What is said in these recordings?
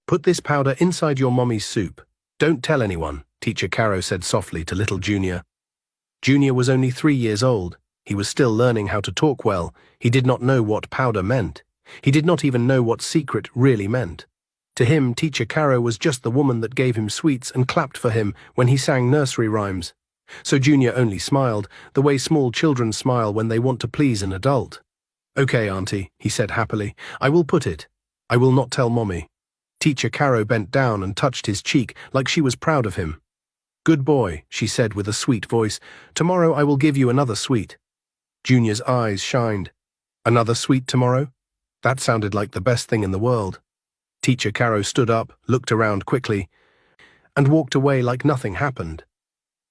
Put this powder inside your mommy's soup. Don't tell anyone, Teacher Caro said softly to little Junior. Junior was only 3 years old. He was still learning how to talk well. He did not know what powder meant. He did not even know what secret really meant. To him, Teacher Caro was just the woman that gave him sweets and clapped for him when he sang nursery rhymes. So Junior only smiled, the way small children smile when they want to please an adult. "Okay, Auntie," he said happily. "I will put it. I will not tell Mommy." Teacher Caro bent down and touched his cheek like she was proud of him. "Good boy," she said with a sweet voice. "Tomorrow I will give you another sweet." Junior's eyes shined. Another sweet tomorrow? That sounded like the best thing in the world. Teacher Caro stood up, looked around quickly, and walked away like nothing happened.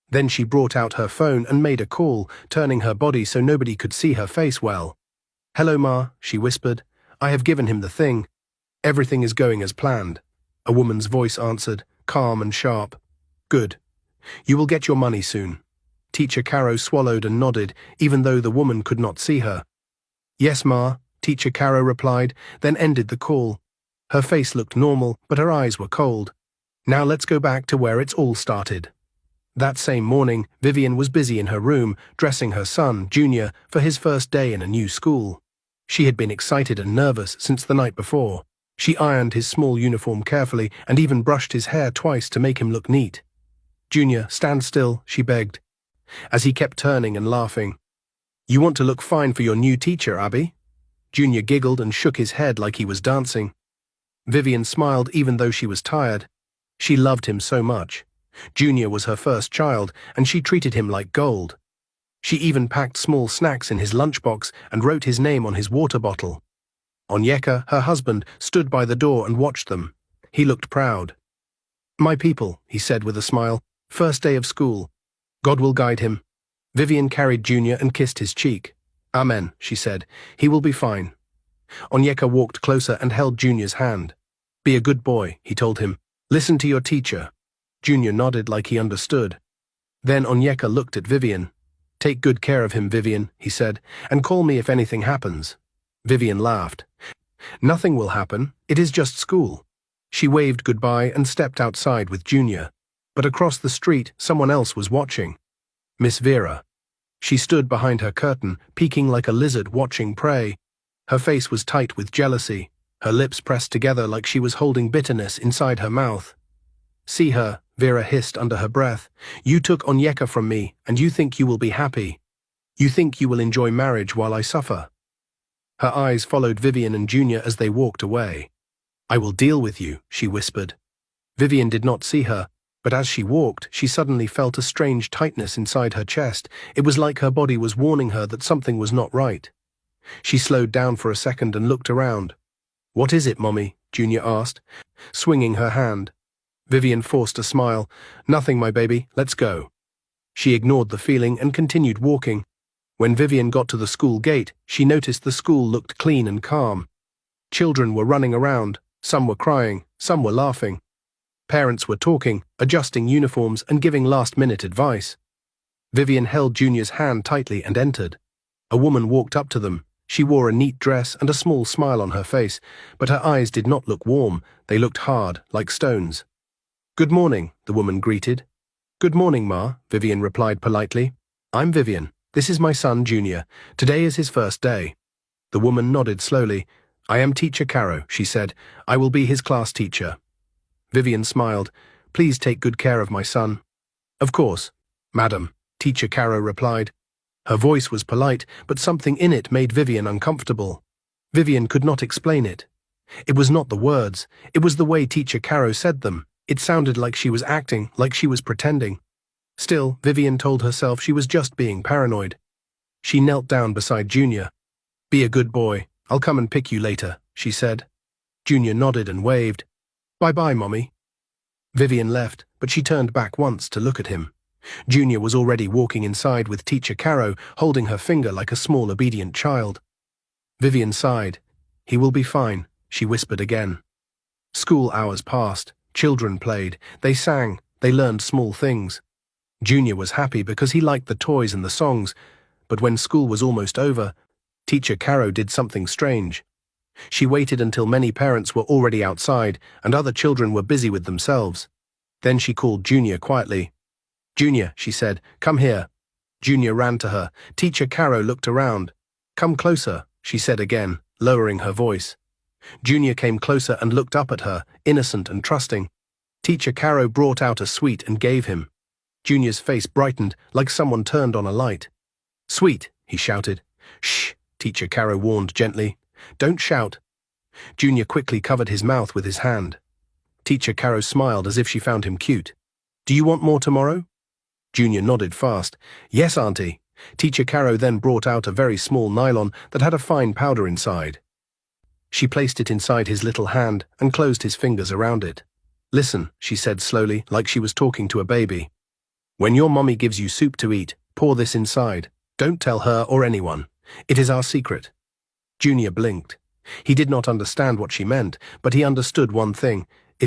Then she brought out her phone and made a call, turning her body so nobody could see her face well. "Hello, Ma," she whispered. "I have given him the thing. Everything is going as planned." A woman's voice answered, calm and sharp. "Good. You will get your money soon." Teacher Caro swallowed and nodded, even though the woman could not see her. "Yes, Ma," Teacher Caro replied, then ended the call. Her face looked normal, but her eyes were cold. Now let's go back to where it's all started. That same morning, Vivian was busy in her room, dressing her son, Junior, for his first day in a new school. She had been excited and nervous since the night before. She ironed his small uniform carefully and even brushed his hair twice to make him look neat. "Junior, stand still," she begged, as he kept turning and laughing. "You want to look fine for your new teacher, Abby?" Junior giggled and shook his head like he was dancing. Vivian smiled even though she was tired. She loved him so much. Junior was her first child, and she treated him like gold. She even packed small snacks in his lunchbox and wrote his name on his water bottle. Onyeka, her husband, stood by the door and watched them. He looked proud. "My people," he said with a smile, "first day of school. God will guide him." Vivian carried Junior and kissed his cheek. "Amen," she said. "He will be fine." Onyeka walked closer and held Junior's hand. "Be a good boy," he told him. "Listen to your teacher." Junior nodded like he understood. Then Onyeka looked at Vivian. "Take good care of him, Vivian," he said, "and call me if anything happens." Vivian laughed. "Nothing will happen. It is just school." She waved goodbye and stepped outside with Junior. But across the street, someone else was watching. Miss Vera. She stood behind her curtain, peeking like a lizard watching prey. Her face was tight with jealousy, her lips pressed together like she was holding bitterness inside her mouth. "See her," Vera hissed under her breath. "You took Onyeka from me, and you think you will be happy. You think you will enjoy marriage while I suffer." Her eyes followed Vivian and Junior as they walked away. "I will deal with you," she whispered. Vivian did not see her, but as she walked, she suddenly felt a strange tightness inside her chest. It was like her body was warning her that something was not right. She slowed down for a second and looked around. "What is it, Mommy?" Junior asked, swinging her hand. Vivian forced a smile. "Nothing, my baby, let's go." She ignored the feeling and continued walking. When Vivian got to the school gate, she noticed the school looked clean and calm. Children were running around, some were crying, some were laughing. Parents were talking, adjusting uniforms and giving last-minute advice. Vivian held Junior's hand tightly and entered. A woman walked up to them. She wore a neat dress and a small smile on her face, but her eyes did not look warm, they looked hard, like stones. "Good morning," the woman greeted. "Good morning, Ma," Vivian replied politely. "I'm Vivian. This is my son, Junior. Today is his first day." The woman nodded slowly. "I am Teacher Caro," she said. "I will be his class teacher." Vivian smiled. "Please take good care of my son." "Of course, Madam," Teacher Caro replied. Her voice was polite, but something in it made Vivian uncomfortable. Vivian could not explain it. It was not the words. It was the way Teacher Caro said them. It sounded like she was acting, like she was pretending. Still, Vivian told herself she was just being paranoid. She knelt down beside Junior. "Be a good boy. I'll come and pick you later," she said. Junior nodded and waved. "Bye-bye, Mommy." Vivian left, but she turned back once to look at him. Junior was already walking inside with Teacher Caro, holding her finger like a small obedient child. Vivian sighed. "He will be fine," she whispered again. School hours passed. Children played. They sang. They learned small things. Junior was happy because he liked the toys and the songs, but when school was almost over, Teacher Caro did something strange. She waited until many parents were already outside and other children were busy with themselves. Then she called Junior quietly. "Junior," she said, "come here." Junior ran to her. Teacher Caro looked around. "Come closer," she said again, lowering her voice. Junior came closer and looked up at her, innocent and trusting. Teacher Caro brought out a sweet and gave him. Junior's face brightened like someone turned on a light. "Sweet," he shouted. "Shh," Teacher Caro warned gently. "Don't shout." Junior quickly covered his mouth with his hand. Teacher Caro smiled as if she found him cute. "Do you want more tomorrow?" Junior nodded fast. "Yes, Auntie." Teacher Caro then brought out a very small nylon that had a fine powder inside. She placed it inside his little hand and closed his fingers around it. "Listen," she said slowly, like she was talking to a baby. "When your mommy gives you soup to eat, pour this inside. Don't tell her or anyone. It is our secret." Junior blinked. He did not understand what she meant, but he understood one thing.